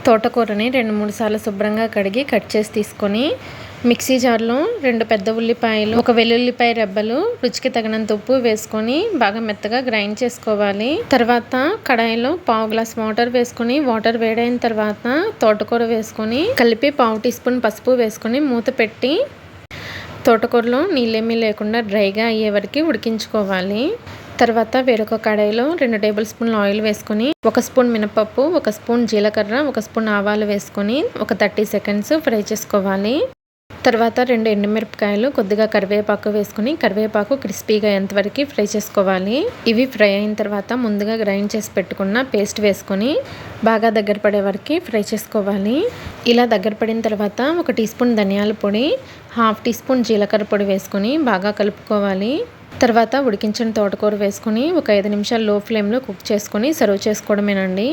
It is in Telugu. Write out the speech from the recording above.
తోటకూరని 2-3 సార్లు శుభ్రంగా కడిగి కట్ చేసి తీసుకొని మిక్సీ జార్లో 2 పెద్ద ఉల్లిపాయలు, 1 వెల్లుల్లిపాయ రెబ్బలు, రుచికి తగినంత ఉప్పు వేసుకొని బాగా మెత్తగా గ్రైండ్ చేసుకోవాలి. తర్వాత కడాయిలో 1/2 గ్లాస్ వాటర్ వేసుకొని వాటర్ వేడైన తర్వాత తోటకూర వేసుకొని కలిపి 1/2 టీ స్పూన్ పసుపు వేసుకొని మూత పెట్టి తోటకూరలో నీళ్ళేమీ లేకుండా డ్రైగా అయ్యే వరకు ఉడికించుకోవాలి. తర్వాత వేరొక కడాయిలో 2 టేబుల్ స్పూన్ల ఆయిల్ వేసుకొని 1 స్పూన్ మినపప్పు, 1 స్పూన్ జీలకర్ర, 1 స్పూన్ ఆవాలు వేసుకొని ఒక 30 సెకండ్స్ ఫ్రై చేసుకోవాలి. తర్వాత 2 ఎండుమిరపకాయలు, కొద్దిగా కరివేపాకు వేసుకొని కరివేపాకు క్రిస్పీగా అయ్యేంతవరకు ఫ్రై చేసుకోవాలి. ఇవి ఫ్రై అయిన తర్వాత ముందుగా గ్రైండ్ చేసి పెట్టుకున్న పేస్ట్ వేసుకొని బాగా దగ్గర పడే వరకు ఫ్రై చేసుకోవాలి. ఇలా దగ్గర పడిన తర్వాత 1 టీ స్పూన్ ధనియాల పొడి, 1/2 టీ స్పూన్ జీలకర్ర పొడి వేసుకొని బాగా కలుపుకోవాలి. తర్వాత ఉడికించిన తోటకూర వేసుకొని ఒక 5 నిమిషాలు లో ఫ్లేమ్లో కుక్ చేసుకొని సర్వ్ చేసుకోవడమేనండి.